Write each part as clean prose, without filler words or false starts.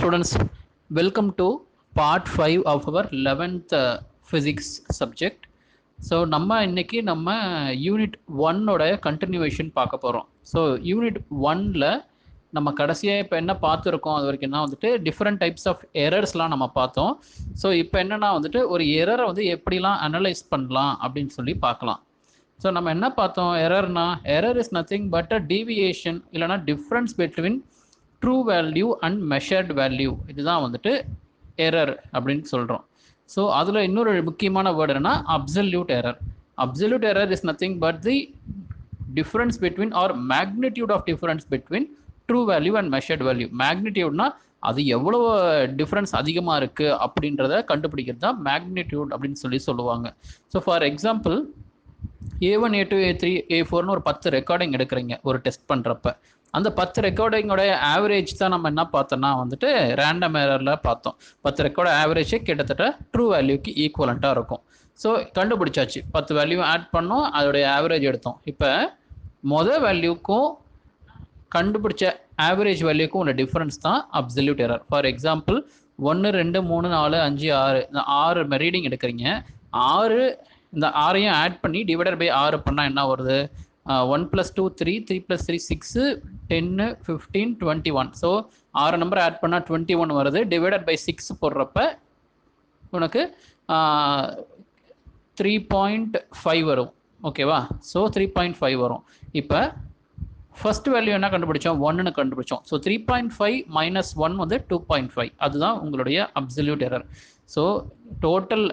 students, welcome to part 5 of our 11th physics subject. So நம்ம இன்னைக்கு நம்ம unit 1 ஓட கண்டினியூவேஷன் பார்க்க போகிறோம். ஸோ யூனிட் 1ல நம்ம கடைசியாக இப்போ என்ன பார்த்துருக்கோம், அது வரைக்கும் தான் வந்துட்டு டிஃப்ரெண்ட் டைப்ஸ் ஆஃப் எரர்ஸ்லாம் நம்ம பார்த்தோம். ஸோ இப்போ என்னென்னா வந்துட்டு ஒரு எரரை வந்து எப்படிலாம் அனலைஸ் பண்ணலாம் அப்படின்னு சொல்லி பார்க்கலாம். ஸோ நம்ம என்ன பார்த்தோம், எரர்னா error is nothing but a deviation இல்லைனா difference between true value and measured value. இதுதான் வந்துட்டு எரர் அப்படின்னு சொல்கிறோம். ஸோ அதில் இன்னொரு முக்கியமான வேர்டு என்னன்னா absolute error. Absolute error is nothing but the difference between or magnitude of difference between true value and measured value. மேக்னிடியூட்னா அது எவ்வளோ டிஃப்ரென்ஸ் அதிகமாக இருக்குது அப்படின்றத கண்டுபிடிக்கிறது தான் மேக்னிடியூட் அப்படின்னு சொல்லுவாங்க. So for example A1, A2, A3, A4ன்னு ஒரு 10 ரெக்கார்டிங் எடுக்கிறீங்க ஒரு டெஸ்ட் பண்ணுறப்ப. அந்த 10 ரெக்கார்டிங்கோட ஆவரேஜ் தான் நம்ம என்ன பார்த்தோம்னா வந்துட்டு ரேண்டம் எரரில் பார்த்தோம். 10 ரெக்கார்டு ஆவரேஜே கிட்டத்தட்ட ட்ரூ வேல்யூக்கு ஈக்குவலண்ட்டாக இருக்கும். ஸோ கண்டுபிடிச்சாச்சு, 10 வேல்யூ ஆட் பண்ணோம், அதோடைய ஆவரேஜ் எடுத்தோம். இப்போ மொதல் வேல்யூக்கும் கண்டுபிடிச்ச ஆவரேஜ் வேல்யூக்கும் உள்ள டிஃப்ரென்ஸ் தான் அப்சல்யூட் எரர். ஃபார் எக்ஸாம்பிள் 1, 2, 3, 4, 5, 6 இந்த 6 ரீடிங் எடுக்கிறீங்க. 6 இந்த 6ஐயும் ஆட் பண்ணி டிவைடட் பை 6 பண்ணால் என்ன வருது? 1 + 2 3, 3 + 3 6, 10, 15, 21. ஸோ 6 நம்பர் ஆட் பண்ணால் 21 வருது. டிவைடட் பை 6 போடுறப்ப உனக்கு 3.5 வரும். ஓகேவா? ஸோ 3.5 வரும். இப்போ ஃபர்ஸ்ட் வேல்யூ என்ன கண்டுபிடிச்சோம்? 1ன்னு கண்டுபிடிச்சோம். ஸோ 3.5 - 1 வந்து 2.5. அதுதான் உங்களுடைய absolute error. So total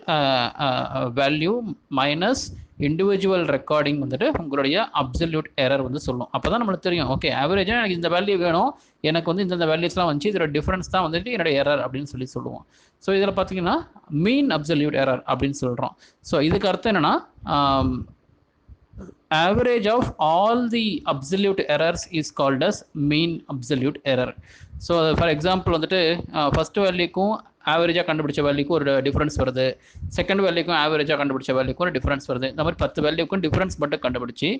value minus individual recording வந்துட்டு உங்களுடைய அப்சல்யூட் எரர் வந்து சொல்லும். அப்போ தான் நம்மளுக்கு தெரியும், ஓகே ஆவரேஜாக எனக்கு இந்த வேல்யூ வேணும், எனக்கு வந்து இந்த வேல்யூஸ்லாம் வந்துச்சு, இதோட டிஃப்ரென்ஸ் தான் வந்துட்டு என்னோட எரர் அப்படின்னு சொல்லுவோம். ஸோ இதில் பார்த்தீங்கன்னா மீன் அப்சல்யூட் எரர் அப்படின்னு சொல்கிறோம். ஸோ இதுக்கு அர்த்தம் என்னென்னா average of all the absolute errors is called as mean absolute error. So for example வந்துட்டு ஃபர்ஸ்ட் வேல்யூக்கும் ஆவரேஜாக கண்டுபிடிச்ச வேல்யூக்கும் ஒரு டிஃப்ரென்ஸ் வருது, செகண்ட் வேல்யூக்கும் ஆவரேஜாக கண்டுபிடிச்ச வேல்யூக்கும் ஒரு டிஃப்ரென்ஸ் வருது. இந்த மாதிரி 10 வேல்யூக்கும் டிஃப்ரென்ஸ் மட்டும் கண்டுபிடிச்சி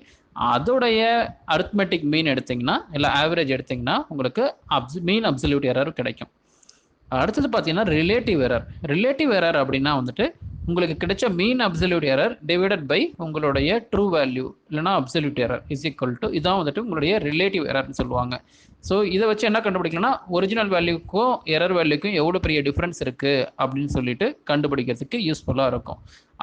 அதோடைய அரித்மெட்டிக் மீன் எடுத்திங்கன்னா இல்லை ஆவரேஜ் எடுத்திங்கன்னா உங்களுக்கு மீன் அப்சல்யூட் எரர் கிடைக்கும். அடுத்தது பார்த்தீங்கன்னா ரிலேட்டிவ் எரர். ரிலேட்டிவ் எரர் அப்படின்னா வந்துட்டு உங்களுக்கு கிடைச்ச mean absolute error divided by உங்களுடைய ட்ரூ வேல்யூ இல்லைனா absolute error is equal to, இதான் வந்துட்டு உங்களுடைய ரிலேட்டிவ் எரர்னு சொல்லுவாங்க. ஸோ இதை வச்சு என்ன கண்டுபிடிக்கலாம்னா ஒரிஜினல் வேல்யூக்கும் எரர் வேல்யூக்கும் எவ்வளோ பெரிய டிஃப்ரென்ஸ் இருக்குது அப்படின்னு சொல்லிட்டு கண்டுபிடிக்கிறதுக்கு யூஸ்ஃபுல்லாக இருக்கும்.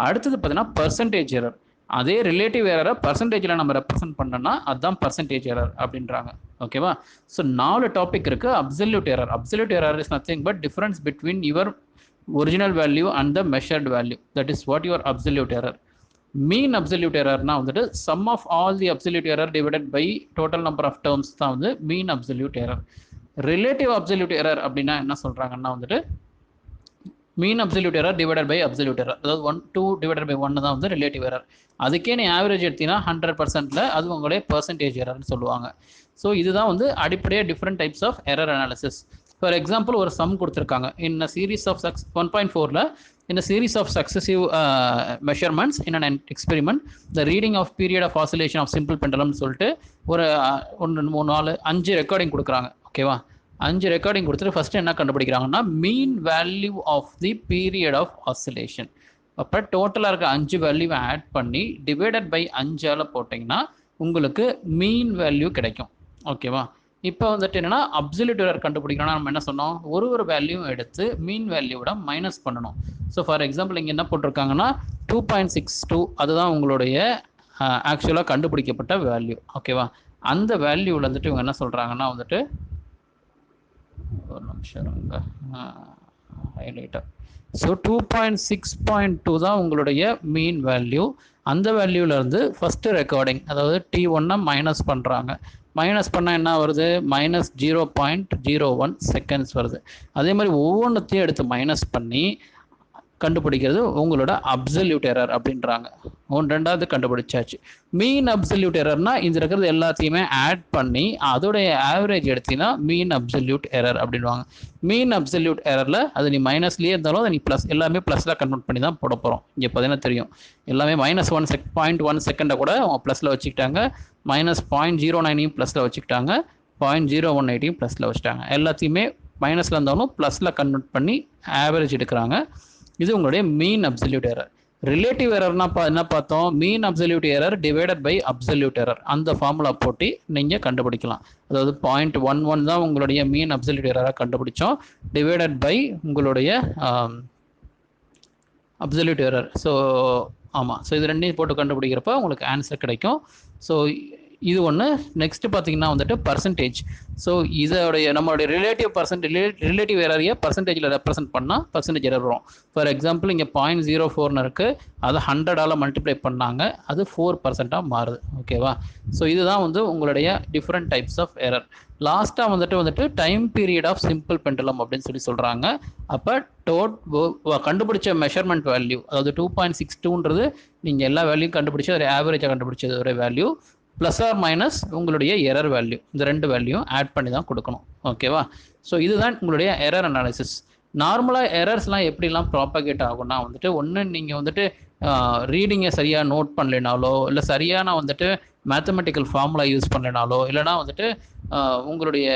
அடுத்தது பார்த்தீங்கன்னா பர்சன்டேஜ் எரர். அதே ரிலேட்டிவ் எரரை பர்சன்டேஜில் நம்ம ரெப்ரசென்ட் பண்ணோம்னா அதுதான் பர்சன்டேஜ் எரர் அப்படின்றாங்க. ஓகேவா? ஸோ 4 டாபிக் இருக்குது. Absolute error. Absolute error is nothing but difference between your original value and the measured value. That is what your absolute error. Mean absolute error வந்துட்டு sum of all the absolute error divided by total number of terms தான் வந்து mean absolute error. Relative absolute error அப்படின்னா என்ன சொல்கிறாங்கன்னா வந்துட்டு mean absolute error divided by absolute error, அதாவது 1, 2 divided by 1 தான் வந்து ரிலேட்டிவ் எரர். அதுக்கே நீ ஆவரேஜ் எடுத்தீங்கன்னா 100%ல அது உங்களுடைய பர்சன்டேஜ் எரர்னு சொல்லுவாங்க. ஸோ இதுதான் வந்து அடிப்படையாக different types of error analysis. For example ஒரு சம் கொடுத்துருக்காங்க. இன் அ சீரீஸ் ஆஃப் 1.4ல in a series of successive measurements in an experiment, the reading of period of oscillation of simple pendulum சொல்லிட்டு ஒரு 1, 3, 4, 5 recording கொடுக்குறாங்க. ஓகேவா? 5 recording கொடுத்துட்டு first என்ன கண்டுபிடிக்கிறாங்கன்னா mean value of the period of oscillation. அப்போ டோட்டலாக இருக்க 5 வேல்யூவை ஆட் பண்ணி டிவைடட் பை 5ஆல் போட்டிங்கன்னா உங்களுக்கு மீன் வேல்யூ கிடைக்கும். ஓகேவா? இப்போ வந்துட்டு என்னென்னா அப்சல்யூட் எரர் கண்டுபிடிக்கணும்னா நம்ம என்ன சொன்னோம், ஒரு வேல்யூ எடுத்து மீன் வேல்யூவோட மைனஸ் பண்ணணும். ஸோ ஃபார் எக்ஸாம்பிள் இங்கே என்ன போட்டிருக்காங்கன்னா 2.62 அதுதான் உங்களுடைய ஆக்சுவலாக கண்டுபிடிக்கப்பட்ட வேல்யூ. ஓகேவா? அந்த வேல்யூவில் வந்துட்டு இவங்க என்ன சொல்கிறாங்கன்னா வந்துட்டு ஒரு நிமிஷம் ஹைலைட்டாக. ஸோ 2.6.2 தான் உங்களுடைய மீன் வேல்யூ. அந்த வேல்யூவிலேருந்து ஃபஸ்ட்டு ரெக்கார்டிங் அதாவது T1 மைனஸ் பண்ணுறாங்க. மைனஸ் பண்ணால் என்ன வருது? -0.01 செகண்ட்ஸ் வருது. அதே மாதிரி ஒவ்வொன்றத்தையும் எடுத்து மைனஸ் பண்ணி கண்டுபிடிக்கிறது உங்களோட அப்சல்யூட் எரர் அப்படின்றாங்க. ரெண்டாவது கண்டுபிடிச்சாச்சு. மீன் அப்சல்யூட் எரர்னா இந்த இருக்கிறது எல்லாத்தையுமே ஆட் பண்ணி அதோடைய ஆவரேஜ் எடுத்தீங்கன்னா மீன் அப்சல்யூட் எரர் அப்படின்வாங்க. மீன் அப்சல்யூட் எரரில் அது நீ மைனஸ்லேயே இருந்தாலும் அதை நீ ப்ளஸ் எல்லாமே ப்ளஸில் கன்வெர்ட் பண்ணி தான் போட போகிறோம். இங்கே பார்த்தீங்கன்னா தெரியும் எல்லாமே -1.1 செகண்டை கூட அவங்க ப்ளஸில் வச்சுக்கிட்டாங்க, -0.09 ப்ளஸில் வச்சுக்கிட்டாங்க, 0.018 ப்ளஸில் வச்சுட்டாங்க. எல்லாத்தையுமே மைனஸில் இருந்தாலும் ப்ளஸில் கன்வெர்ட் பண்ணி ஆவரேஜ் எடுக்கிறாங்க. இது உங்களுடைய மீன் அப்சல்யூட் எரர். ரிலேட்டிவ் எரர்னா என்ன பார்த்தோம், mean absolute error divided by absolute error, அந்த ஃபார்முலா போட்டு நீங்கள் கண்டுபிடிக்கலாம். அதாவது 0.11 தான் உங்களுடைய மீன் அப்சல்யூட் எரராக கண்டுபிடிச்சோம், டிவைடட் பை உங்களுடைய அப்சல்யூட் எரர். ஸோ ஆமாம், ஸோ இது ரெண்டையும் போட்டு கண்டுபிடிக்கிறப்ப உங்களுக்கு ஆன்சர் கிடைக்கும். ஸோ இது ஒன்று. நெக்ஸ்ட் பார்த்தீங்கன்னா வந்துட்டு பர்சன்டேஜ். ஸோ இதோடைய நம்மளுடைய ரிலேட்டிவ் எரரையை பர்சன்டேஜில் ரெப்ரசென்ட் பண்ணால் பர்சன்டேஜ் எரர் வரும். ஃபார் எக்ஸாம்பிள் இங்கே 0.04 இருக்குது, அதை 100ஆல் மல்டிப்ளை பண்ணாங்க, அது 4% மாறுது. ஓகேவா? ஸோ இதுதான் வந்து உங்களுடைய டிஃப்ரெண்ட் டைப்ஸ் ஆஃப் எரர். லாஸ்ட்டாக வந்துட்டு time period of simple pendulum அப்படின்னு சொல்கிறாங்க. அப்போ கண்டுபிடிச்ச மெஷர்மெண்ட் வேல்யூ, அதாவது 2.62ன்றது நீங்கள் எல்லா வேல்யூ கண்டுபிடிச்சி ஒரு ஆவரேஜாக கண்டுபிடிச்சது ஒரு வேல்யூ, ப்ளஸ் ஆர் மைனஸ் உங்களுடைய எரர் வேல்யூ, இந்த ரெண்டு வேல்யூ ஆட் பண்ணி தான் கொடுக்கணும். ஓகேவா? ஸோ இதுதான் உங்களுடைய எரர் அனாலிசிஸ். நார்மலாக எரர்ஸ்லாம் எப்படிலாம் ப்ராப்பகேட் ஆகும்னா ஒன்று நீங்கள் ரீடிங்கை சரியாக நோட் பண்ணலைனாலோ, இல்லை சரியான மேத்தமெட்டிக்கல் ஃபார்முலா யூஸ் பண்ணலைனாலோ, இல்லைனா உங்களுடைய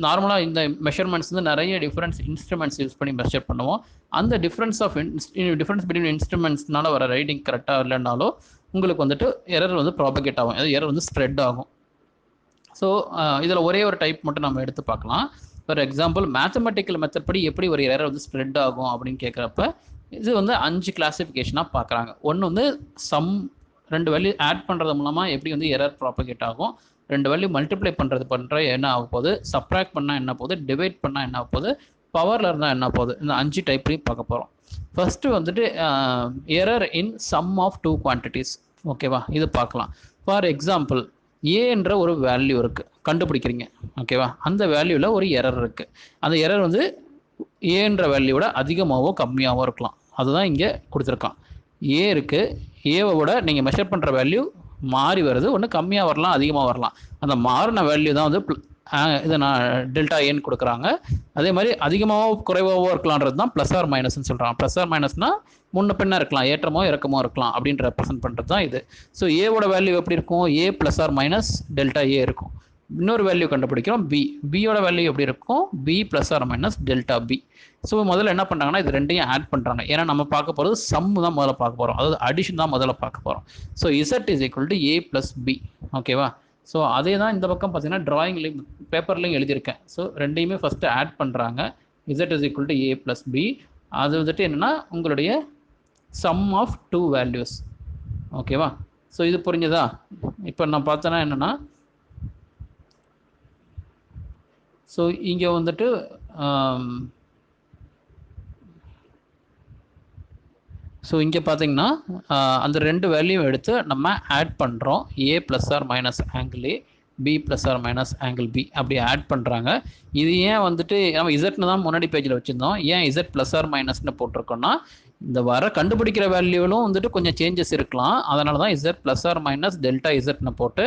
நார்மலாக இந்த மெஷர்மெண்ட்ஸ் நிறைய டிஃப்ரெண்ட்ஸ் இன்ஸ்ட்ருமெண்ட்ஸ் யூஸ் பண்ணி மெஷர் பண்ணுவோம். அந்த டிஃப்ரென்ஸ் பிட்வீன் இன்ஸ்ட்ருமெண்ட்ஸ்னால வர ரைடிங் கரெக்டாக இல்லைனாலோ உங்களுக்கு எரர் ப்ராபகேட் ஆகும், அது எரர் ஸ்ப்ரெட் ஆகும். ஸோ இதில் ஒரே ஒரு டைப் மட்டும் நம்ம எடுத்து பார்க்கலாம். ஃபார் எக்ஸாம்பிள் மேத்தமெட்டிக்கல் மெத்தட் படி எப்படி ஒரு எரர் ஸ்ப்ரெட் ஆகும் அப்படின்னு கேட்குறப்ப இது 5 கிளாஸிஃபிகேஷனாக பார்க்குறாங்க. ஒன்று சம், 2 வேல்யூ ஆட் பண்ணுறது மூலமாக எப்படி எரர் ப்ராபகேட் ஆகும், 2 வேல்யூ மல்டிப்ளை பண்ணுற என்ன ஆக போகுது, சப்ராக்ட் பண்ணால் என்ன போகுது, டிவைட் பண்ணால் என்ன போகுது, பவரில் இருந்தால் என்ன போகுது, இந்த 5 டைப்லையும் பார்க்க போகிறோம். First error in sum of 2 quantities. ஓகேவா? இது பார்க்கலாம். ஃபார் எக்ஸாம்பிள் ஏன்ற ஒரு வேல்யூ இருக்குது, கண்டுபிடிக்கிறீங்க. ஓகேவா? அந்த வேல்யூவில் ஒரு எரர் இருக்குது. அந்த எரர் ஏன்ற வேல்யூவோட அதிகமாகவோ கம்மியாகவோ இருக்கலாம். அதுதான் இங்கே கொடுத்துருக்கான். ஏ இருக்குது, ஏவை விட நீங்கள் மெஷர் பண்ணுற வேல்யூ மாறி வருது, ஒன்று கம்மியாக வரலாம், அதிகமாக வரலாம். அந்த மாறின வேல்யூ தான் இதை நான் டெல்டா ஏன்னு கொடுக்குறாங்க. அதே மாதிரி அதிகமாகவோ குறைவாகவோ இருக்கலான்றது தான் ப்ளஸ் ஆர் மைனஸ்ன்னு சொல்கிறாங்க. ப்ளஸ் ஆர் மைனஸ்னால் முன்ன பின்னா இருக்கலாம், ஏற்றமோ இறக்கமோ இருக்கலாம் அப்படின்னு ரெப்ரசென்ட் பண்ணுறது தான் இது. ஸோ ஏவோட வேல்யூ எப்படி இருக்கும், a plus or minus delta a இருக்கும். இன்னொரு வேல்யூ கண்டுபிடிக்கிறோம் பியோட வேல்யூ எப்படி இருக்கும், b plus or minus delta b. So முதல்ல என்ன பண்ணுறாங்கன்னா இது ரெண்டையும் ஆட் பண்ணுறாங்க. ஏன்னா நம்ம பார்க்க போகிறது சம் தான் முதல்ல பார்க்க போகிறோம், அதாவது அடிஷன் தான் முதல்ல பார்க்க போகிறோம். So Z is equal to A plus B. ஓகேவா? ஸோ அதே தான் இந்த பக்கம் பார்த்தீங்கன்னா ட்ராயிங்லையும் பேப்பர்லையும் எழுதியிருக்கேன். ஸோ ரெண்டையுமே ஃபஸ்ட்டு ஆட் பண்ணுறாங்க. Z is equal to A plus B. அது என்னென்னா உங்களுடைய சம் ஆஃப் 2 வேல்யூஸ். ஓகேவா? ஸோ இது புரிஞ்சதா? இப்போ நான் பார்த்தேன்னா என்னென்னா, ஸோ இங்கே ஸோ இங்கே பார்த்தீங்கன்னா அந்த 2 வேல்யூ எடுத்து நம்ம ஆட் பண்ணுறோம். A plus or minus angle a, b plus or minus angle b அப்படி ஆட் பண்ணுறாங்க. இது ஏன் நம்ம இசட்னு தான் முன்னாடி பேஜில் வச்சுருந்தோம், ஏன் இசட் ப்ளஸ் ஆர் மைனஸ்னு போட்டிருக்கோன்னா இந்த கண்டுபிடிக்கிற வேல்யூவிலும் கொஞ்சம் சேஞ்சஸ் இருக்கலாம். அதனால தான் z plus or minus delta இசட்னு போட்டு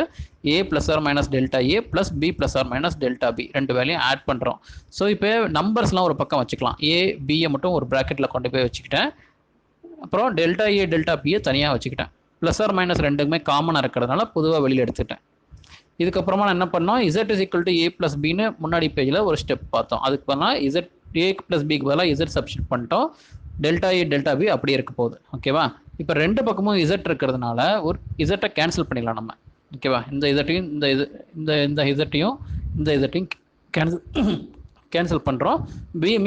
a plus or minus delta A plus b plus or minus delta b 2 value add பண்ணுறோம். ஸோ இப்போ நம்பர்ஸ்லாம் ஒரு பக்கம் வச்சுக்கலாம். ஏ பியை மட்டும் ஒரு ப்ராக்கெட்டில் கொண்டு போய் வச்சுக்கிட்டேன். அப்புறம் டெல்டா ஏ டெல்டா பியை தனியாக வச்சுக்கிட்டேன். ப்ளஸ் ஆர் மைனஸ் ரெண்டுக்குமே காமனாக இருக்கிறதுனால பொதுவாக வெளியில் எடுத்துக்கிட்டேன். இதுக்கப்புறமா நான் என்ன பண்ணோம், z is equal to A plus பின்னு முன்னாடி பேஜில் ஒரு ஸ்டெப் பார்த்தோம். அதுக்கு பதிலாக இசட் ஏ ப்ளஸ் பிக்கு பதிலாக இசட் சப்ஸ்டிட் பண்ணிட்டோம். டெல்டா ஏ டெல்டா பி அப்படியே இருக்க போகுது. ஓகேவா? இப்போ 2 பக்கமும் இசட் இருக்கிறதுனால ஒரு இசட்டை கேன்சல் பண்ணிடலாம் நம்ம. ஓகேவா? இந்த இசட்டையும் இந்த இசட்டையும் கேன்சல் பண்ணுறோம்.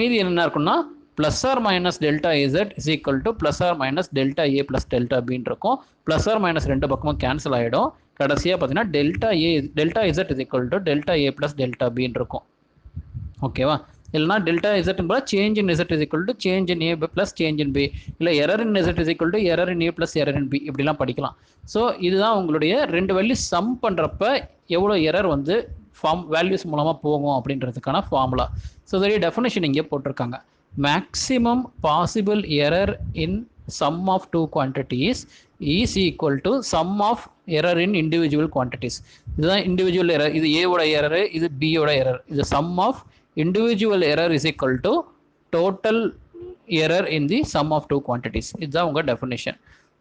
மீதி என்ன இருக்குன்னா plus or minus delta Z is equal to plus or minus delta A plus delta பின்னு இருக்கும். ப்ளஸ் ஆர் மைனஸ் 2 பக்கமும் கேன்சல் ஆகிடும். கடைசியாக பார்த்தீங்கன்னா delta Z is equal to delta A plus delta பின்னு இருக்கும். ஓகேவா? இல்லைனா டெல்டா இசட் போல change in z is equal to change in a plus change in b, இல்லை error in z is equal to error in a plus error in b இப்படிலாம் படிக்கலாம். So இதுதான் உங்களுடைய 2 வேல்யூ சம் பண்ணுறப்ப எவ்வளோ error values மூலமாக போகும் அப்படின்றதுக்கான ஃபார்முலா. ஸோ இதோடைய டெஃபினேஷன் இங்கே போட்டிருக்காங்க. Maximum possible error in sum of 2 quantities is equal to sum of error in individual quantities. இதுதான் individual error. இது A ஓட error, இது B ஓட error. இது sum of individual error is equal to total error in the sum of 2 quantities. இதுதான் உங்க definition.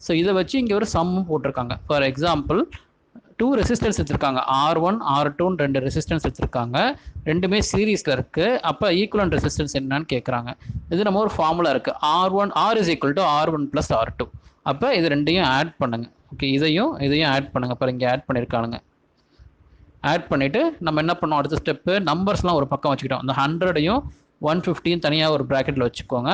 So இதை வச்சு இங்கே ஒரு சம் போட்டிருக்காங்க. ஃபார் எக்ஸாம்பிள் 2 ரெசிஸ்டன்ஸ் வச்சுருக்காங்க, R1 R2ன்னு 2 ரெசிஸ்டன்ஸ் வச்சுருக்காங்க, ரெண்டுமே சீரீஸில் இருக்குது. அப்போ ஈக்குவலன்ட் ரெசிஸ்டன்ஸ் என்னன்னு கேட்குறாங்க. இது நம்ம ஒரு ஃபார்முலா இருக்குது, R is equal to R1 + R2. அப்போ இது ரெண்டையும் ஆட் பண்ணுங்க. ஓகே, இதையும் ஆட் பண்ணுங்க. அப்புறம் இங்கே ஆட் பண்ணியிருக்கானுங்க. ஆட் பண்ணிவிட்டு நம்ம என்ன பண்ணோம், அடுத்த ஸ்டெப்பு நம்பர்ஸ்லாம் ஒரு பக்கம் வச்சுக்கிட்டோம். அந்த 100ஐயும் 150யும் தனியாக ஒரு ப்ராக்கெட்டில் வச்சுக்கோங்க.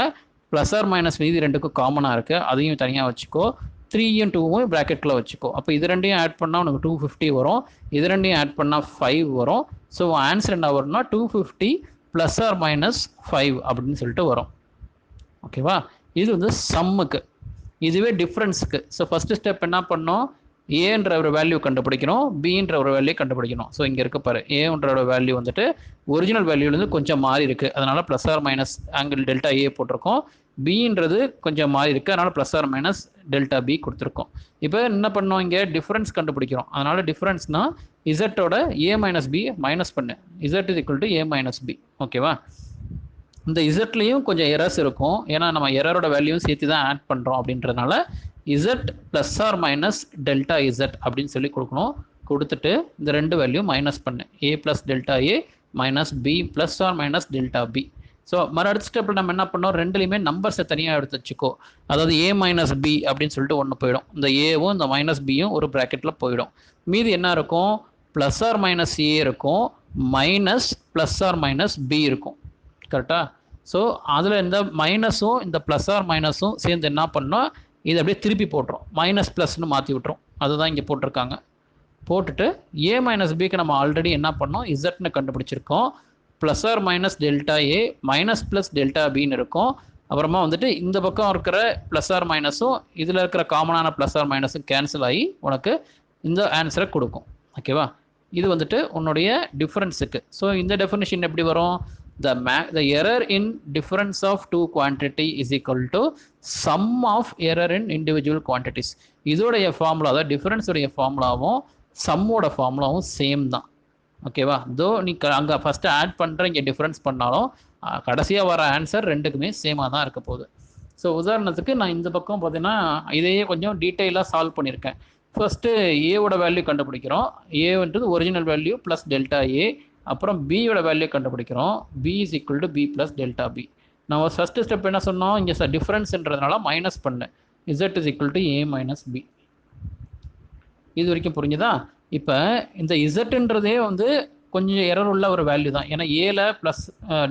ப்ளஸ் ஆர் மைனஸ் மீதி ரெண்டுக்கும் காமனாக இருக்குது, அதையும் தனியாக வச்சுக்கோ. 3யும் 2வும் ப்ராக்கெட்டில் வச்சுக்கோ. அப்போ இது ரெண்டையும் ஆட் பண்ணால் உனக்கு 250 வரும், இது ரெண்டையும் ஆட் பண்ணால் 5 வரும். ஸோ ஆன்சர் என்ன வரும்னா 250 ப்ளஸ் ஆர் மைனஸ் 5 அப்படின்னு சொல்லிட்டு வரும். ஓகேவா, இது வந்து சம்முக்கு. இதுவே டிஃப்ரென்ஸுக்கு. ஸோ ஃபஸ்ட்டு ஸ்டெப் என்ன பண்ணோம், ஏன்ற ஒரு வேல்யூ கண்டுபிடிக்கணும், பின்ற ஒரு வேல்யூ கண்டுபிடிக்கணும். ஸோ இங்கே இருக்க பாரு, ஏன்ற வேல்யூ வந்துட்டு ஒரிஜினல் வேல்யூலேருந்து கொஞ்சம் மாறி இருக்குது, அதனால் plus or minus angle delta A போட்டிருக்கோம். பின்றது கொஞ்சம் மாறி இருக்குது, அதனால் plus or minus delta B கொடுத்துருக்கோம். இப்போ என்ன பண்ணோம், இங்கே டிஃப்ரென்ஸ் கண்டுபிடிக்கிறோம். அதனால் டிஃப்ரென்ஸ்னால் இசட்டோட ஏ மைனஸ் பி மைனஸ் பண்ணு, Z is equal to A minus B. ஓகேவா, இந்த இசட்லேயும் கொஞ்சம் எரர்ஸ் இருக்கும், ஏன்னா நம்ம எரரோட வேல்யூவும் சேர்த்து தான் ஆட் பண்ணுறோம். அப்படின்றதுனால z plus or minus delta z அப்படின்னு சொல்லி கொடுக்கணும். கொடுத்துட்டு இந்த ரெண்டு வேல்யூ மைனஸ் பண்ணு, a plus delta A minus b plus or minus delta b. So அடுத்த ஸ்டெப்பில் நம்ம என்ன பண்ணோம், ரெண்டுலேயுமே நம்பர்ஸை தனியாக எடுத்து வச்சுக்கோ. அதாவது ஏ மைனஸ் பி அப்படின்னு சொல்லிட்டு ஒன்று போயிடும், இந்த ஏவும் இந்த மைனஸ் பியும் ஒரு ப்ராக்கெட்டில் போயிடும். மீதி என்ன இருக்கும், ப்ளஸ் ஆர் மைனஸ் ஏ இருக்கும், minus plus or minus B இருக்கும். கரெக்டாக? ஸோ அதில் இந்த மைனஸும் இந்த ப்ளஸ் ஆர் மைனஸும் சேர்ந்து என்ன பண்ணோம், இதை அப்படியே திருப்பி போட்டுரும், மைனஸ் ப்ளஸ்ன்னு மாற்றி விட்டுரும். அதுதான் இங்கே போட்டிருக்காங்க. போட்டுட்டு ஏ மைனஸ் பிக்கு நம்ம ஆல்ரெடி என்ன பண்ணோம், இசட்னு கண்டுபிடிச்சிருக்கோம். Plus or minus delta A minus plus delta பின்னு இருக்கும். அப்புறமா வந்துட்டு இந்த பக்கம் இருக்கிற ப்ளஸ் ஆர் மைனஸும் இதில் இருக்கிற காமனான ப்ளஸ் ஆர் மைனஸும் கேன்சல் ஆகி உனக்கு இந்த ஆன்சரை கொடுக்கும். ஓகேவா, இது வந்துட்டு உன்னுடைய டிஃப்ரென்ஸுக்கு. ஸோ இந்த டெஃபினிஷன் எப்படி வரும், the error in difference of two quantity is equal to sum of error in individual quantities. இதோடைய ஃபார்முலா தான், டிஃபரன்ஸுடைய ஃபார்முலாவும் சம்மோட ஃபார்முலாவும் சேம் தான். ஓகேவா, தோ நீ அங்கே ஃபஸ்ட்டு ஆட் பண்ணுற, இங்கே டிஃப்ரென்ஸ் பண்ணாலும் கடைசியாக வர ஆன்சர் ரெண்டுக்குமே சேமாக தான் இருக்க போகுது. ஸோ உதாரணத்துக்கு நான் இந்த பக்கம் பார்த்தீங்கன்னா இதையே கொஞ்சம் டீட்டெயிலாக சால்வ் பண்ணியிருக்கேன். ஃபஸ்ட்டு ஏவோட வேல்யூ கண்டுபிடிக்கிறோம், ஏன்றது original value plus delta a. அப்புறம் பியோட வேல்யூ கண்டுபிடிக்கிறோம், b is equal to b plus delta b. நம்ம ஃபஸ்ட்டு ஸ்டெப் என்ன சொன்னோம், இங்கே டிஃப்ரென்ஸ்ன்றதுனால மைனஸ் பண்ணு, Z is equal to A minus b. இது வரைக்கும் புரிஞ்சுதா? இப்போ இந்த இசட்டுன்றதே வந்து கொஞ்சம் எரர் உள்ள ஒரு வேல்யூ தான், ஏன்னா ஏல ப்ளஸ்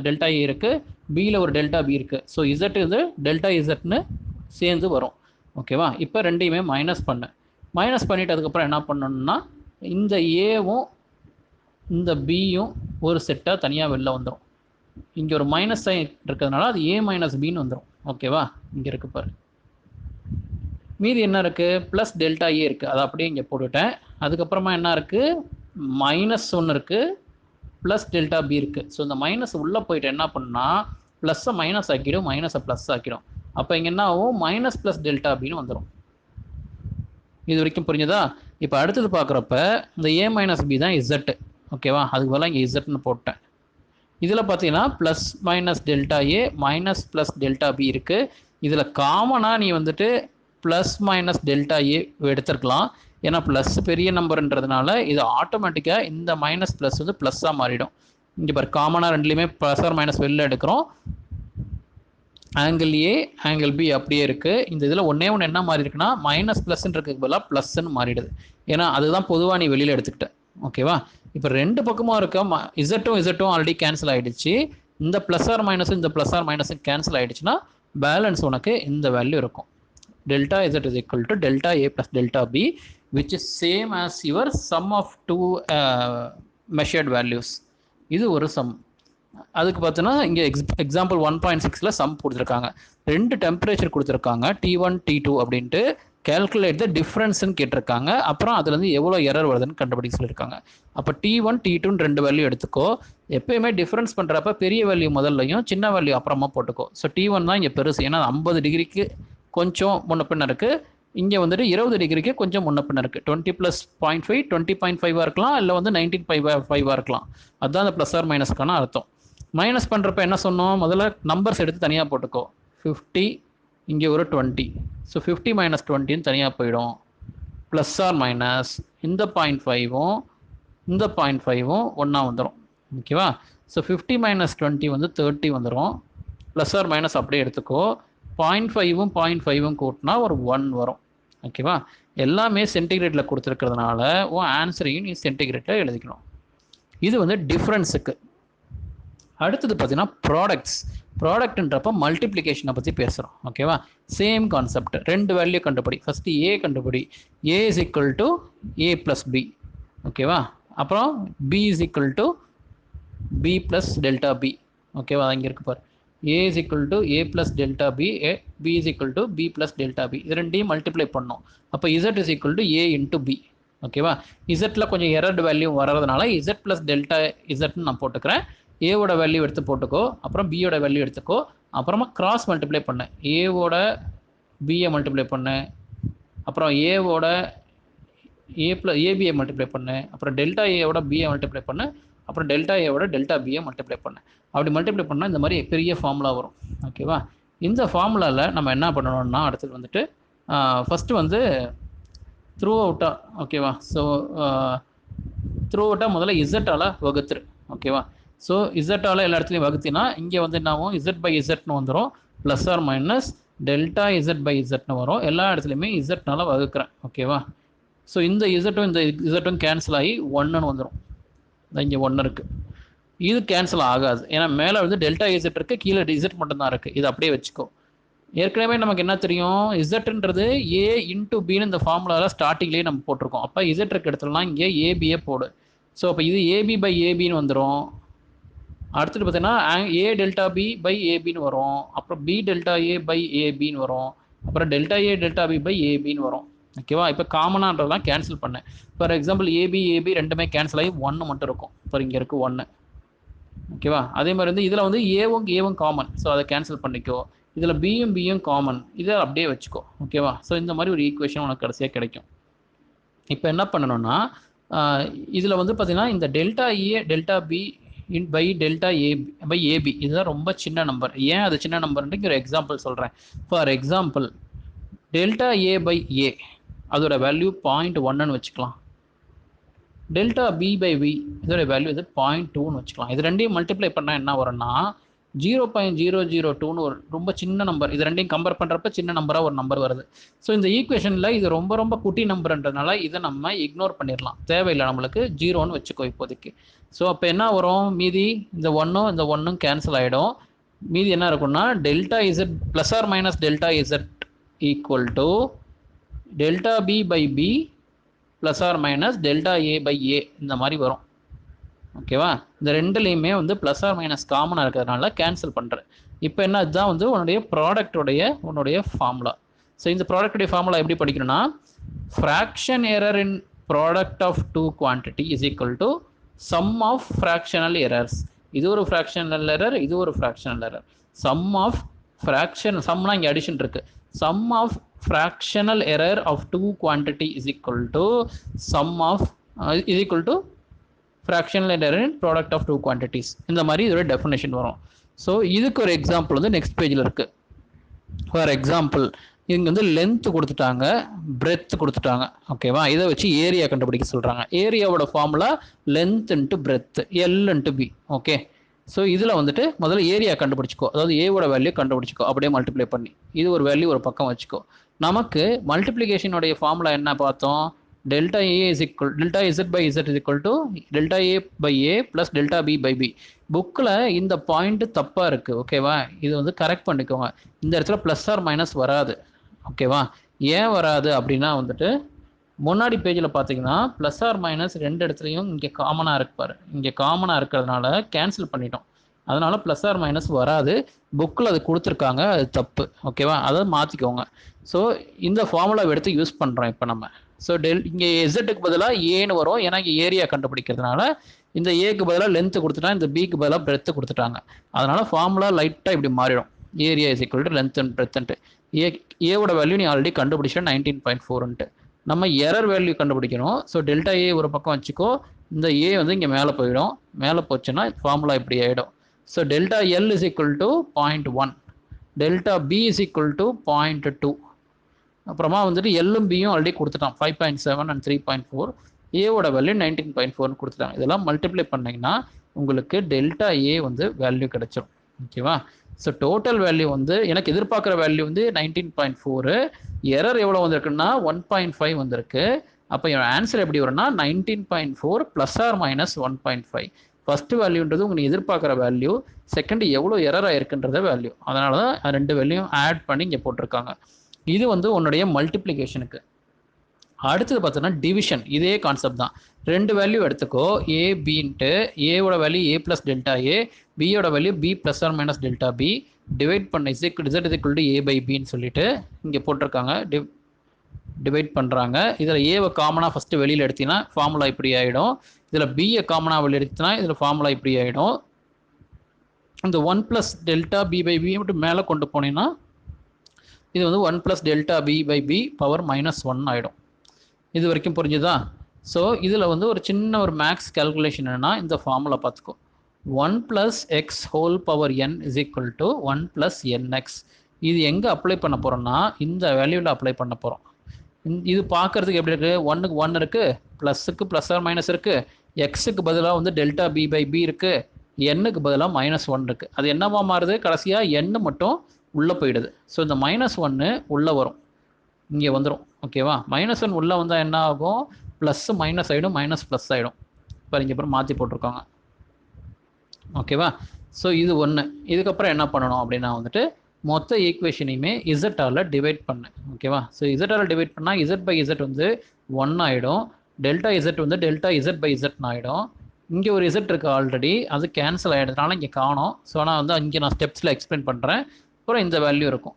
டெல்டா ஏ இருக்குது, பியில் ஒரு டெல்டா பி இருக்குது. ஸோ இசட் இது டெல்டா இசட்னு சேர்ந்து வரும். ஓகேவா, இப்போ ரெண்டையுமே மைனஸ் பண்ணு. மைனஸ் பண்ணிவிட்டு அதுக்கப்புறம் என்ன பண்ணணும்னா இந்த ஏவும் இந்த பியும் ஒரு செட்டாக தனியாக வெளில வந்துடும். இங்கே ஒரு மைனஸ் சைன் இருக்கிறதுனால அது ஏ மைனஸ் பின்னு வந்துடும். ஓகேவா, இங்கே இருக்குது பாரு. மீதி என்ன இருக்குது, ப்ளஸ் டெல்டா ஏ இருக்குது, அதை அப்படியே இங்கே போட்டுவிட்டேன். அதுக்கப்புறமா என்ன இருக்குது, மைனஸ் ஒன்று இருக்குது, ப்ளஸ் டெல்டா பி இருக்குது. ஸோ இந்த மைனஸ் உள்ளே போயிட்டு என்ன பண்ணா ப்ளஸ்ஸை மைனஸ் ஆக்கிடும், மைனஸை ப்ளஸ் ஆக்கிடும். அப்போ இங்கே என்ன ஆகும், மைனஸ் ப்ளஸ் டெல்டா பின்னு வந்துடும். இது வரைக்கும் புரிஞ்சுதா? இப்போ அடுத்தது பார்க்குறப்ப இந்த ஏ மைனஸ் பி தான் இசட்டு. ஓகேவா, அதுக்கு பதிலாக இங்கே இசட்னு போட்டேன். இதில் பார்த்தீங்கன்னா ப்ளஸ் மைனஸ் டெல்டா ஏ மைனஸ் ப்ளஸ் டெல்டா பி இருக்குது. இதில் காமனாக நீ வந்துட்டு ப்ளஸ் மைனஸ் டெல்டா ஏ எடுத்துருக்கலாம், ஏன்னா ப்ளஸ் பெரிய நம்பர்ன்றதுனால இது ஆட்டோமேட்டிக்காக இந்த மைனஸ் ப்ளஸ் வந்து ப்ளஸ்ஸாக மாறிடும். இங்கே பாரு, காமனாக ரெண்டுலேயுமே ப்ளஸ் ஆர் மைனஸ் வெளில எடுக்கிறோம். ஆங்கிள் ஏ ஆங்கிள் பி அப்படியே இருக்குது. இந்த இதில் ஒன்றே ஒன்று என்ன மாறி இருக்குன்னா மைனஸ் ப்ளஸ்ன்றதுக்கு பதிலாக ப்ளஸ்ன்னு மாறிடுது, ஏன்னா அதுதான் பொதுவாக நீ வெளியில் எடுத்துக்கிட்ட. ஓகேவா, இப்போ ரெண்டு பக்கமாக இருக்க இசட்டும் ஆல்ரெடி கேன்சல் ஆகிடுச்சு. இந்த ப்ளஸ் ஆர் மைனஸும் இந்த ப்ளஸ் ஆர் மைனஸும் கேன்சல் ஆகிடுச்சுன்னா பேலன்ஸ் உனக்கு இந்த வேல்யூ இருக்கும், delta Z is equal to delta A plus delta B, which is same as your sum of two measured values. இது ஒரு சம். அதுக்கு பார்த்தோன்னா இங்கே எக்ஸாம்பிள் 1.6ல் சம் கொடுத்துருக்காங்க. ரெண்டு டெம்பரேச்சர் கொடுத்துருக்காங்க, T1 T2 அப்படின்ட்டு. கேல்குலேட் த டிஃப்ரென்ஸ்ன்னு கேட்டிருக்காங்க. அப்புறம் அதுலேருந்து எவ்வளோ எரர் வருதுன்னு கண்டுபிடிக்க சொல்லியிருக்காங்க. அப்போ T1 T2 ரெண்டு வேல்யூ எடுத்துக்கோ. எப்பயுமே டிஃப்ரென்ஸ் பண்ணுறப்ப பெரிய வேல்யூ முதல்லையும் சின்ன வேல்யூ அப்புறமா போட்டுக்கோ. ஸோ T1 தான் இங்கே பெருசு, ஏன்னா 50 டிகிரிக்கு கொஞ்சம் முன்ன பின்ன இருக்குது. இங்கே வந்துட்டு 20 டிகிரிக்கு கொஞ்சம் முன்ன பின்ன இருக்குது. 20 + 0.5 20.5 இருக்கலாம், இல்லை வந்து 19.5 இருக்கலாம். அதுதான் அந்த ப்ளஸ் ஆர் மைனஸ்க்கான அர்த்தம். மைனஸ் பண்ணுறப்ப என்ன சொன்னோம், முதல்ல நம்பர்ஸ் எடுத்து தனியாக போட்டுக்கோ. 50 இங்கே ஒரு 20. ஸோ 50 - 20ன்னு தனியாக போயிடும். ப்ளஸ் ஆர் மைனஸ் இந்த 0.5ம் இந்த 0.5ம் ஒன்றா வந்துடும். ஓகேவா? ஸோ 50 - 20 வந்து 30 வந்துடும். ப்ளஸ் ஆர் மைனஸ் அப்படியே எடுத்துக்கோ. 0.5ம் 0.5ம் கூட்டினா ஒரு 1 வரும். ஓகேவா? எல்லாமே சென்டிகிரேட்டில் கொடுத்துருக்கிறதுனால உன் ஆன்சரையும் நீ சென்டிகிரேட்டில் எழுதிக்கணும். இது வந்து டிஃப்ரென்ஸுக்கு. அடுத்தது பார்த்தீங்கன்னா ப்ராடக்ட்ஸ். ப்ராடக்ட்ன்றப்போ மல்டிப்ளிகேஷனை பற்றி பேசுகிறோம். ஓகேவா? Same concept. ரெண்டு வேல்யூ கண்டுபிடி. ஃபஸ்ட்டு ஏ கண்டுபிடி. A is equal to A plus B. ஓகேவா? அப்புறம் b is equal to b plus delta b. ஓகேவா? இங்கே இருக்கு பாரு. A is equal to A plus delta b, b is equal to b plus delta b. இது ரெண்டையும் multiply பண்ணோம். அப்போ z is equal to a into b. ஓகேவா? இசட்டில் கொஞ்சம் எரர்டு வேல்யூ வர்றதுனால இசட் ப்ளஸ் டெல்டா இசட்னு நான் போட்டுக்கிறேன். ஏவோட வேல்யூ எடுத்து போட்டுக்கோ, அப்புறம் பியோட வேல்யூ எடுத்துக்கோ, அப்புறமா கிராஸ் மல்டிப்ளை பண்ணு. ஏவோட பியை மல்டிப்ளை பண்ணு, அப்புறம் ஏவோட ஏ ப்ளஸ் ஏபியை மல்டிப்ளை பண்ணு, அப்புறம் டெல்டா ஏவோட பியை மல்டிப்ளை பண்ணு, அப்புறம் டெல்டா ஏவோட டெல்டா பியை மல்டிப்ளை பண்ணு. அப்படி மல்டிப்ளை பண்ணால் இந்த மாதிரி பெரிய ஃபார்முலா வரும். ஓகேவா? இந்த ஃபார்முலாவில் நம்ம என்ன பண்ணணும்னா அடுத்தது வந்துட்டு ஃபஸ்ட்டு வந்து த்ரூ அவுட்டாக. ஓகேவா? ஸோ த்ரூ அவுட்டாக முதல்ல இசட்டால் வகுத்துரு. ஓகேவா? ஸோ இசட்டால் எல்லா இடத்துலையும் வகுத்தினா இங்கே வந்து என்ன ஆகும்? இசட் பை இசட்னு வந்துடும். Plus or minus delta Z by இசட்னு வரும். எல்லா இடத்துலையுமே இசட்னால வகுக்கிறேன். ஓகேவா? ஸோ இந்த இசட்டும் கேன்சல் ஆகி 1ன்னு வந்துடும். இங்கே 1 இருக்குது. இது கேன்சல் ஆகாது. ஏன்னா மேலே வந்து டெல்டா இசட் இருக்குது, கீழே இசட் மட்டும்தான் இருக்குது. இது அப்படியே வச்சுக்கோ. ஏற்கனவே நமக்கு என்ன தெரியும்? இசட்ன்றது ஏ இன்ட்டு பின்னு இந்த ஃபார்முலாவில் ஸ்டார்டிங்லேயே நம்ம போட்டிருக்கோம். அப்போ இசட் இருக்க இடத்துலலாம் இங்கே ஏபியே போடு. ஸோ அப்போ இது ஏபி பை ஏபின்னு வந்துடும். அடுத்தது பார்த்தீங்கன்னா ஏ டெல்டா பி பை ஏபின்னு வரும். அப்புறம் பி டெல்டா ஏ பை ஏபின்னு வரும். அப்புறம் delta A delta B by ஏபின்னு வரும். ஓகேவா? இப்போ காமனான்றதெல்லாம் கேன்சல் பண்ணேன். ஃபார் எக்ஸாம்பிள் ஏபி ரெண்டுமே கேன்சல் ஆகி 1 மட்டும் இருக்கும். இப்போ இங்கே இருக்குது 1. ஓகேவா? அதே மாதிரி வந்து இதில் வந்து ஏவும் காமன். ஸோ அதை கேன்சல் பண்ணிக்கோ. இதில் பியும் காமன். இதை அப்படியே வச்சுக்கோ. ஓகேவா? ஸோ இந்த மாதிரி ஒரு ஈக்குவேஷன் உனக்கு கடைசியாக கிடைக்கும். இப்போ என்ன பண்ணணும்னா இதில் வந்து பார்த்தீங்கன்னா இந்த delta A delta B by delta A by AB இதுதான் ரொம்ப சின்ன நம்பர். ஏன் அது சின்ன நம்பர்ன்ட்டு ஒரு எக்ஸாம்பிள் சொல்கிறேன். For example delta A by a அதோட வேல்யூ 0.1ன்னு வச்சுக்கலாம். டெல்டா பி பை வி இதோட வேல்யூ இது 0.2ன்னு வச்சுக்கலாம். இது ரெண்டையும் மல்டிப்ளை பண்ணால் என்ன வரும்னா 0.002ன்னு ஒரு ரொம்ப சின்ன நம்பர். இது ரெண்டையும் கம்பேர் பண்ணுறப்ப சின்ன நம்பராக ஒரு நம்பர் வருது. ஸோ இந்த ஈக்குவேஷனில் இது ரொம்ப ரொம்ப குட்டி நம்பர்ன்றதுனால இதை நம்ம இக்னோர் பண்ணிடலாம். தேவையில்லை, நம்மளுக்கு 0ன்னு வச்சுக்கோ இப்போதைக்கு. ஸோ அப்போ என்ன வரும்? மீதி இந்த 1ம் கேன்சல் ஆகிடும். மீதி என்ன இருக்குன்னா delta z plus or minus delta z equal to delta B by B plus or minus delta A by a இந்த மாதிரி வரும். ஓகேவா? இந்த ரெண்டுலேயுமே வந்து ப்ளஸ் ஆர் மைனஸ் காமனாக இருக்கிறதுனால கேன்சல் பண்ணுறேன். இப்போ என்ன இதுதான் வந்து உன்னுடைய ஃபார்முலா. ஸோ இந்த ப்ராடக்டுடைய ஃபார்முலா எப்படி படிக்கணும்னா fraction error in product of two quantity is equal to sum of fractional errors. இது ஒரு ஃப்ராக்ஷனல் எரர், இது ஒரு fractional error. Sum of fraction, சம்னா இங்கே அடிஷன் இருக்கு. Sum of fractional error of two quantity is equal to sum of is equal to fractional error in product of two quantities. இந்த மாதிரி இதோட டெஃபினேஷன் வரும். So இதுக்கு ஒரு எக்ஸாம்பிள் வந்து நெக்ஸ்ட் பேஜில் இருக்குது. ஃபார் எக்ஸாம்பிள் இங்கே வந்து லென்த் கொடுத்துட்டாங்க, பிரெத் கொடுத்துட்டாங்க. ஓகேவா? இதை வச்சு ஏரியா கண்டுபிடிக்க சொல்கிறாங்க. ஏரியாவோட formula length into breadth, l into b. Okay? So இதில் வந்துட்டு முதல்ல ஏரியா கண்டுபிடிச்சிக்கோ. அதாவது ஏவோட வேல்யூ கண்டுபிடிச்சிக்கோ, அப்படியே மல்டிப்ளை பண்ணி. இது ஒரு வேல்யூ ஒரு பக்கம் வச்சுக்கோ. நமக்கு மல்டிப்ளிகேஷனுடைய ஃபார்முலா என்ன பார்த்தோம்? Delta A is equal delta Z by Z is equal to delta A by A plus delta B by B. புக்கில் இந்த பாயிண்ட்டு தப்பாக இருக்குது. ஓகேவா? இது வந்து கரெக்ட் பண்ணிக்கோங்க. இந்த இடத்துல ப்ளஸ் ஆர் மைனஸ் வராது. ஓகேவா? ஏன் வராது அப்படின்னா வந்துட்டு முன்னாடி பேஜில் பார்த்தீங்கன்னா ப்ளஸ் ஆர் மைனஸ் ரெண்டு இடத்துலையும் இங்கே காமனாக இருப்பார். இங்கே காமனாக இருக்கிறதுனால கேன்சல் பண்ணிட்டோம். அதனால் ப்ளஸ் ஆர் மைனஸ் வராது. புக்கில் அது கொடுத்துருக்காங்க, அது தப்பு. ஓகேவா? அதை மாற்றிக்கோங்க. ஸோ இந்த ஃபார்முலாவை எடுத்து யூஸ் பண்ணுறோம் இப்போ நம்ம. ஸோ இங்கே இசட்டுக்கு பதிலாக ஏன்னு வரும். ஏன்னா இங்கே ஏரியா கண்டுபிடிக்கிறதுனால இந்த ஏக்கு பதிலாக லென்த்து கொடுத்துட்டாங்க, இந்த பிக்கு பதிலாக பிரெத்து கொடுத்துட்டாங்க. அதனால் ஃபார்முலா லைட்டாக இப்படி மாறிடும். Area is equal to length and பிரெத்துன்ட்டு. ஏவோட வேல்யூ நீ ஆல்ரெடி கண்டுபிடிச்சா 19.4ன்ட்டு. நம்ம எரர் வேல்யூ கண்டுபிடிக்கணும். ஸோ டெல்டா ஏ ஒரு பக்கம் வச்சுக்கோ. இந்த ஏ வந்து இங்கே மேலே போயிடும். மேலே போச்சுன்னா ஃபார்முலா இப்படி ஆகிடும். So delta L is equal to 0.1, delta B is equal to 0.2, அப்புறமா வந்துட்டு எல்லும் பியும் ஆல்ரெடி கொடுத்துட்டான் 5.7 அண்ட் 3.4. ஏவோட வேல்யூ 19.4 கொடுத்துட்டாங்க. இதெல்லாம் மல்டிப்ளை பண்ணிங்கன்னா உங்களுக்கு டெல்டா ஏ வந்து வேல்யூ கிடைச்சிடும். ஓகேவா? ஸோ டோட்டல் வேல்யூ வந்து எனக்கு எதிர்பார்க்குற வேல்யூ வந்து 19.4, எரர் எவ்வளோ வந்திருக்குன்னா 1.5 வந்திருக்கு. அப்போ என் ஆன்சர் எப்படி வரும்னா 19.4 ப்ளஸ் ஆர் மைனஸ் 1.5. ஃபர்ஸ்ட் வேல்யூன்றது உங்களுக்கு எதிர்பார்க்குற வேல்யூ, செகண்ட் எவ்வளோ எரர் ஆயிருக்குன்றத வேல்யூ. அதனால தான் ரெண்டு வேல்யூயும் ஆட் பண்ணி இங்கே போட்டிருக்காங்க. இது வந்து உன்னுடைய மல்டிப்ளிகேஷனுக்கு. அடுத்தது பார்த்தோன்னா டிவிஷன், இதே கான்செப்ட் தான். ரெண்டு வேல்யூ எடுத்துக்கோ, ஏ பின்ட்டு, ஏவோட value a plus delta a, பியோட value b plus or minus delta b, divide பண்ண is equal to a by பின்னு சொல்லிட்டு இங்கே போட்டிருக்காங்க. டிவைட் பண்ணுறாங்க. இதில் ஏவை காமனாக ஃபஸ்ட்டு வெளியில் எடுத்தீங்கன்னா ஃபார்முலா இப்படி ஆகிடும். இதில் பியை காமனாக வெளியில் எடுத்தினா இதில் ஃபார்முலா இப்படி ஆகிடும். இந்த 1 plus delta B by B மட்டும் மேலே கொண்டு போனீங்கன்னா இது வந்து 1 plus delta B by B power -1 ஆகிடும். இது வரைக்கும் புரிஞ்சுதா? ஸோ இதில் வந்து ஒரு சின்ன ஒரு மேக்ஸ் கேல்குலேஷன் என்னென்னா இந்த ஃபார்முலா பார்த்துக்கோ. 1 plus X whole power n is equal to 1 plus nx. இது எங்கே அப்ளை பண்ண போகிறோம்னா இந்த வேல்யூவில் அப்ளை பண்ண போகிறோம். இது பார்க்கறதுக்கு எப்படி இருக்குது? 1க்கு 1 இருக்குது, ப்ளஸுக்கு ப்ளஸ் ஆர் மைனஸ் இருக்குது, எக்ஸுக்கு பதிலாக வந்து டெல்டா பி பை பி இருக்குது, எண்ணுக்கு பதிலாக -1 இருக்குது. அது என்னவா மாறுது? கடைசியாக எண்ணு மட்டும் உள்ளே போயிடுது. ஸோ இந்த -1 உள்ளே வரும், இங்கே வந்துடும். ஓகேவா? -1 உள்ளே வந்தால் என்ன ஆகும்? ப்ளஸ் மைனஸ் ஆகிடும், மைனஸ் ப்ளஸ் ஆகிடும். இப்போ இங்கே அப்புறம் மாற்றி போட்டிருக்காங்க. ஓகேவா? ஸோ இது ஒன்று. இதுக்கப்புறம் என்ன பண்ணணும் அப்படின்னா வந்துட்டு மொத்த ஈக்குவேஷனையுமே இசட்டால் டிவைட் பண்ணு. ஓகேவா? ஸோ இசட்டால் டிவைட் பண்ணால் இசட் பை இசட் வந்து 1 ஆகிடும், டெல்டா இசட் வந்து டெல்டா இசட் பை இசட்னு ஆகிடும். இங்கே ஒரு இசட் இருக்குது ஆல்ரெடி, அது கேன்சல் ஆகிடுறதுனால இங்கே காணும். ஸோ ஆனால் வந்து அங்கே நான் ஸ்டெப்ஸில் எக்ஸ்பிளைன் பண்ணுறேன். அப்புறம் இந்த வேல்யூ இருக்கும்.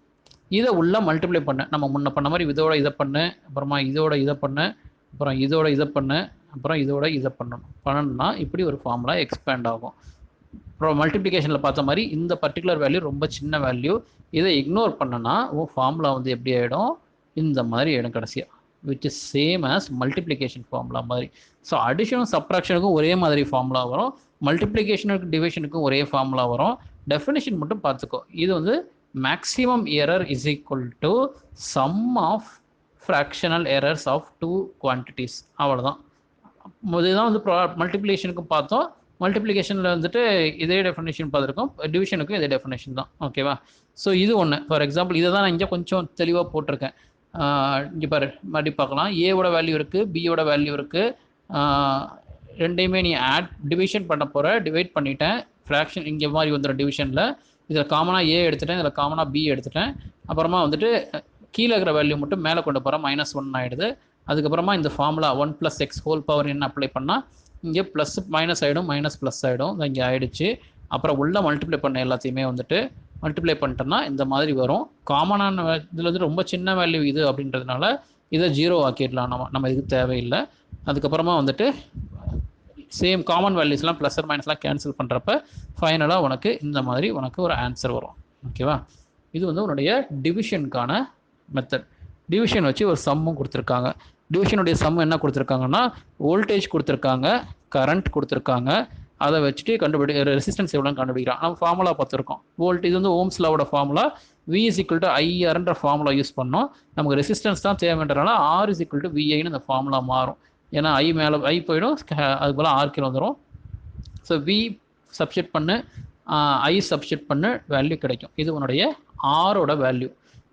இதை உள்ளே மல்டிப்ளை பண்ணு. நம்ம முன்ன பண்ண மாதிரி இதோட இதை பண்ணு, அப்புறமா இதோட இதை பண்ணு, அப்புறம் இதோட இதை பண்ணு, அப்புறம் இதோட இதை பண்ணணும்னா இப்படி ஒரு ஃபார்முலா எக்ஸ்பேண்ட் ஆகும். அப்புறம் மல்டிப்ளிகேஷனில் பார்த்த மாதிரி இந்த பர்டிகுலர் வேல்யூ ரொம்ப சின்ன வேல்யூ. இதை இக்னோர் பண்ணனா ஃபார்முலா வந்து எப்படி ஆகிடும்? இந்த மாதிரி ஆகிடும் கடைசியாக, which is same as multiplication formula மாதிரி. ஸோ அடிஷனும் சப்ராக்ஷனுக்கும் ஒரே மாதிரி ஃபார்முலா வரும், மல்டிப்ளிகேஷனுக்கு டிவிஷனுக்கும் ஒரே ஃபார்முலா வரும். டெஃபினிஷன் மட்டும் பார்த்துக்கோ. இது வந்து maximum error is equal to sum of fractional errors of two quantities. அவ்வளோதான். இதுதான் வந்து மல்டிப்ளிகேஷனுக்கு பார்த்தோம். மல்டிப்ளிகேஷனில் வந்துட்டு இதே டெஃபினேஷன் பார்த்துருக்கோம், டிவிஷனுக்கும் இதே டெஃபினேஷன் தான். ஓகேவா? ஸோ இது ஒன்று. ஃபார் எக்ஸாம்பிள் இதை தான் நான் இங்கே கொஞ்சம் தெளிவாக போட்டிருக்கேன். இங்கே பாரு, மறுபடி பார்க்கலாம். ஏவோட வேல்யூ இருக்குது, பியோட வேல்யூ இருக்குது, ரெண்டையுமே நீ டிவிஷன் பண்ண போகிற. டிவைட் பண்ணிட்டேன், ஃப்ராக்ஷன் இங்கே மாதிரி வந்துடும் டிவிஷனில். இதில் காமனாக ஏ எடுத்துட்டேன், இதில் காமனாக பி எடுத்துட்டேன். அப்புறமா வந்துட்டு கீழே இருக்கிற வேல்யூ மட்டும் மேலே கொண்டு போகிறேன், -1 ஆகிடுது. அதுக்கப்புறமா இந்த formula 1 plus X whole power என்ன அப்ளை பண்ணால் இங்கே ப்ளஸ் மைனஸ் ஆகிடும், மைனஸ் ப்ளஸ் ஆகிடும். இங்கே ஆகிடுச்சு. அப்புறம் உள்ளே மல்டிப்ளை பண்ண எல்லாத்தையுமே வந்துட்டு மல்டிப்ளை பண்ணிட்டோன்னா இந்த மாதிரி வரும். காமனான இதில் வந்து ரொம்ப சின்ன வேல்யூ இது அப்படின்றதுனால இதை 0 ஆக்கிடலாம். நம்ம இதுக்கு தேவையில்லை. அதுக்கப்புறமா வந்துட்டு சேம் காமன் வேல்யூஸ்லாம் ப்ளஸ் ஆர் மைனஸ்லாம் கேன்சல் பண்ணுறப்ப ஃபைனலாக உனக்கு இந்த மாதிரி உனக்கு ஒரு ஆன்சர் வரும். ஓகேவா? இது வந்து உன்னுடைய டிவிஷனுக்கான மெத்தட். டிவிஷன் வச்சு ஒரு சம்மும் கொடுத்துருக்காங்க. டிவிஷனுடைய சம் என்ன கொடுத்துருக்காங்கன்னா வோல்டேஜ் கொடுத்துருக்காங்க, கரண்ட் கொடுத்துருக்காங்க. அதை வச்சுட்டு ரெசிஸ்டன்ஸ் எவ்வளோன்னு கண்டுபிடிக்கிறான். நம்ம ஃபார்முலா பார்த்துருக்கோம். இது வந்து ஓம்ஸ் லாவோட ஃபார்முலா. V = IRன்ற ஃபார்முலா யூஸ் பண்ணோம். நமக்கு ரெசிஸ்டன்ஸ் தான் தேவைன்றனால R = VIன்னு அந்த ஃபார்முலா மாறும். ஏன்னா I மேலே I போயிடும், அது போல் R கீழே வந்துடும். ஸோ V சப்ஸ்டிட் பண்ணு, I சப்ஸ்டிட் பண்ணு, வேல்யூ கிடைக்கும். இது உன்னுடைய ஆரோட வேல்யூ.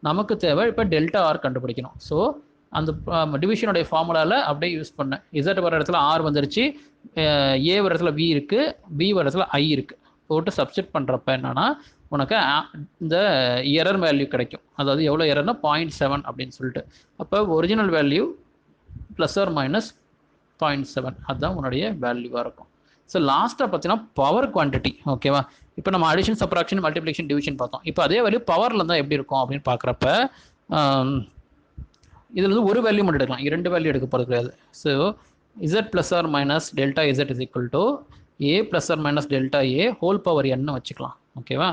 நமக்கு தேவை இப்போ டெல்டா ஆர் கண்டுபிடிக்கணும். ஸோ அந்த டிவிஷனுடைய ஃபார்முலாவில் அப்படியே யூஸ் பண்ணேன். இசட் வர இடத்துல ஆர் வந்துருச்சு, ஏ வர இடத்துல வி இருக்குது, பி வர இடத்துல ஐ இருக்குது. போட்டு சப்ஸ்டிட் பண்ணுறப்ப என்னென்னா உனக்கு இந்த எரர் வேல்யூ கிடைக்கும். அதாவது எவ்வளோ எரர்னா 0.7 அப்படின்னு சொல்லிட்டு. அப்போ original value plus or minus 0.7, அதுதான் உன்னுடைய வேல்யூவாக இருக்கும். ஸோ லாஸ்ட்டாக பார்த்தீங்கன்னா பவர் குவான்டிட்டி. ஓகேவா? இப்போ நம்ம அடிஷன், சப்ராக்ஷன், மல்டிப்ளிகேஷன், டிவிஷன் பார்த்தோம். இப்போ அதே வேல்யூ பவரில் இருந்தால் எப்படி இருக்கும் அப்படின்னு பார்க்குறப்ப இதில் வந்து ஒரு வேல்யூ மட்டும் எடுக்கலாம், 2 வேல்யூ எடுக்க போகிறது கிடையாது. So z plus or minus delta Z is equal to A plus or minus delta a whole power என்னு வச்சுக்கலாம். ஓகேவா?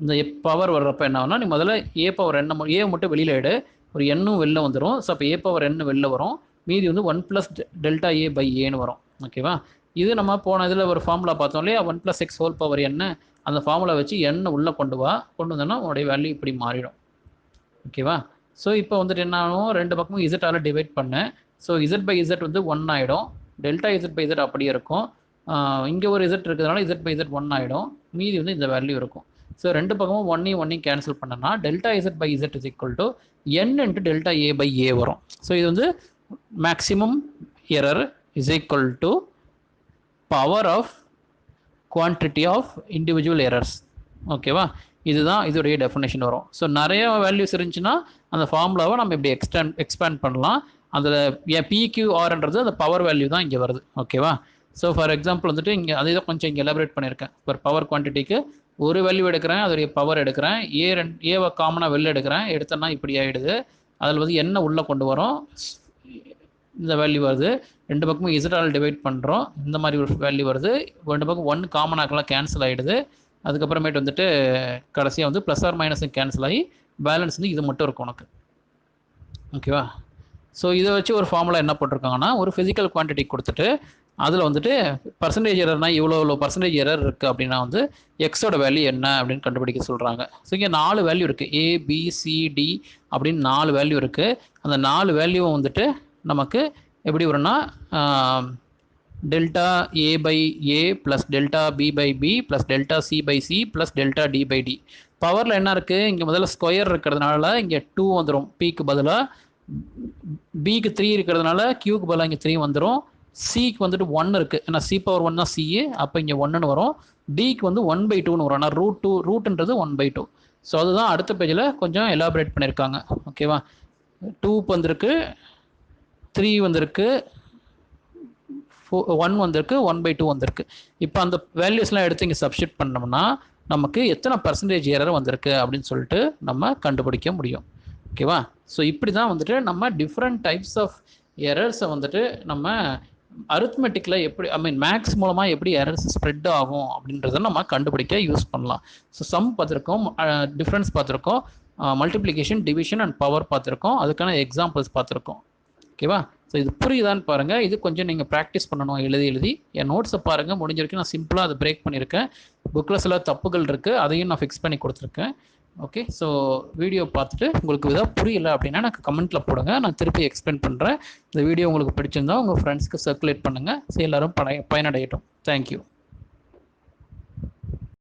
இந்த பவர் வர்றப்ப என்ன ஆகும்னா நீ முதல்ல ஏ பவர் என்ன ஏ மட்டும் வெளியில் எடு, ஒரு எண்ணும் வெளில வந்துடும். ஸோ அப்போ ஏ பவர் என்ன வெளில வரும், மீதி வந்து 1 ப்ளஸ் டெல்டா ஏ பை ஏன்னு வரும். ஓகேவா? இது நம்ம போன இதில் ஒரு ஃபார்முலா பார்த்தோம் இல்லையா, 1 + x ஹோல் பவர் என்ன, அந்த ஃபார்முலா வச்சு எண்ணை உள்ளே கொண்டு வந்தோன்னா உன்னுடைய வேல்யூ இப்படி மாறிடும். ஓகேவா? ஸோ இப்போ வந்துட்டு என்ன ஆகும், ரெண்டு பக்கமும் இசட்டால் டிவைட் பண்ணேன். ஸோ இசட் பை இசட் வந்து 1 ஆகிடும். டெல்டா இசட் பை இசட் அப்படியே இருக்கும். இங்கே ஒரு இசட் இருக்கிறதுனால இசட் பை இசட் 1 ஆகிடும். மீதி வந்து இந்த வேல்யூ இருக்கும். ஸோ ரெண்டு பக்கமும் ஒன்னையும் கேன்சல் பண்ணனா delta Z by Z is equal to n into delta A by a வரும். ஸோ இது வந்து maximum error is equal to power of quantity of individual errors. ஓகேவா, இதுதான் இதோடைய டெஃபினேஷன் வரும். ஸோ நிறைய வேல்யூஸ் இருந்துச்சுன்னா அந்த ஃபார்முலாவை நம்ம இப்படி எக்ஸ்பேண்ட் பண்ணலாம். அதில் பிக்யூஆர்ன்றது அந்த பவர் வேல்யூ தான் இங்கே வருது. ஓகேவா, ஸோ ஃபார் எக்ஸாம்பிள் வந்துட்டு இங்கே அதே தான் கொஞ்சம் இங்கே எலாபரேட் பண்ணியிருக்கேன். இப்போ பவர் குவான்டிட்டிக்கு ஒரு வேல்யூ எடுக்கிறேன், அதோடைய பவர் எடுக்கிறேன், ஏவை காமனாக வெளில எடுக்கிறேன், எடுத்தேன்னா இப்படி ஆகிடுது. அதில் வந்து என்ன உள்ளே கொண்டு வரோம், இந்த வேல்யூ வருது. ரெண்டு பக்கமும் இசட்டால் டிவைட் பண்ணுறோம், இந்த மாதிரி ஒரு வேல்யூ வருது. ரெண்டு பக்கம் 1 காமனாக்கெல்லாம் கேன்சல் ஆகிடுது. அதுக்கப்புறமேட்டு வந்துட்டு கடைசியாக வந்து ப்ளஸ் ஆர் மைனஸும் கேன்சல் ஆகி பேலன்ஸ் வந்து இது மட்டும் இருக்கும் உனக்கு. ஓகேவா, ஸோ இதை வச்சு ஒரு ஃபார்முலா என்ன போட்டிருக்காங்கன்னா, ஒரு ஃபிசிக்கல் குவான்டிட்டி கொடுத்துட்டு அதில் வந்துட்டு பர்சன்டேஜ் எரர்னா இவ்வளோ பர்சன்டேஜ் எரர் இருக்குது அப்படின்னா வந்து எக்ஸோட வேல்யூ என்ன அப்படின்னு கண்டுபிடிக்க சொல்கிறாங்க. ஸோ இங்கே 4 வேல்யூ இருக்குது, ABCD அப்படின்னு 4 வேல்யூ இருக்குது. அந்த 4 வேல்யூவை வந்துட்டு நமக்கு எப்படி வரும்னா delta A by A plus delta B by B plus delta C by C plus delta D by D. பவரில் என்ன இருக்குது, இங்கே முதல்ல ஸ்கொயர் இருக்கிறதுனால இங்கே 2 வந்துடும் பிக்கு பதிலாக, பிக்கு 3 இருக்கிறதுனால கியூக்கு பதிலாக இங்கே 3 வந்துடும், சிக்கு வந்துட்டு 1 இருக்குது, ஏன்னா சி பவர் 1 தான் சி, அப்போ இங்கே 1ன்னு வரும். டிக்கு வந்து 1/2ன்னு வரும், ஆனால் ரூட்ன்றது 1/2. ஸோ அதுதான் அடுத்த பேஜில் கொஞ்சம் எலாபரேட் பண்ணியிருக்காங்க. ஓகேவா, 2 வந்திருக்கு, 3 வந்திருக்கு, 1 வந்திருக்கு, 1/2 வந்திருக்கு. இப்போ அந்த வேல்யூஸ்லாம் எடுத்து இங்கே சப்ஸ்டிட் பண்ணோம்னா நமக்கு எத்தனை பர்சன்டேஜ் எரர் வந்திருக்கு அப்படின்னு சொல்லிட்டு நம்ம கண்டுபிடிக்க முடியும். ஓகேவா, ஸோ இப்படி தான் வந்துட்டு நம்ம டிஃப்ரெண்ட் டைப்ஸ் ஆஃப் எரர்ஸை வந்துட்டு நம்ம அரித்மெட்டிக்கில் எப்படி மேக்ஸ் மூலமாக எப்படி எரர்ஸ் ஸ்ப்ரெட் ஆகும் அப்படின்றத நம்ம கண்டுபிடிக்க யூஸ் பண்ணலாம். ஸோ சம் பார்த்துருக்கோம், டிஃப்ரென்ஸ் பார்த்துருக்கோம், மல்டிப்ளிகேஷன், டிவிஷன் அண்ட் பவர் பார்த்துருக்கோம், அதுக்கான எக்ஸாம்பிள்ஸ் பார்த்துருக்கோம். ஓகேவா, ஸோ இது புரியுதான்னு பாருங்கள். இது கொஞ்சம் நீங்கள் ப்ராக்டிஸ் பண்ணணும், எழுதி என் நோட்ஸை பாருங்கள். முடிஞ்ச வரைக்கும் நான் சிம்பிளாக அதை பிரேக் பண்ணியிருக்கேன். புக்கில் சில தப்புகள் இருக்குது, அதையும் நான் ஃபிக்ஸ் பண்ணி கொடுத்துருக்கேன். ஓகே, ஸோ வீடியோ பார்த்துட்டு உங்களுக்கு இதாக புரியல அப்படின்னா எனக்கு கமெண்ட்டில் போடுங்க, நான் திருப்பி எக்ஸ்பிளைன் பண்ணுறேன். இந்த வீடியோ உங்களுக்கு பிடிச்சிருந்தா உங்கள் ஃப்ரெண்ட்ஸ்க்கு சர்க்குலேட் பண்ணுங்கள். ஸோ எல்லோரும் பயனடையட்டும். தேங்க்யூ.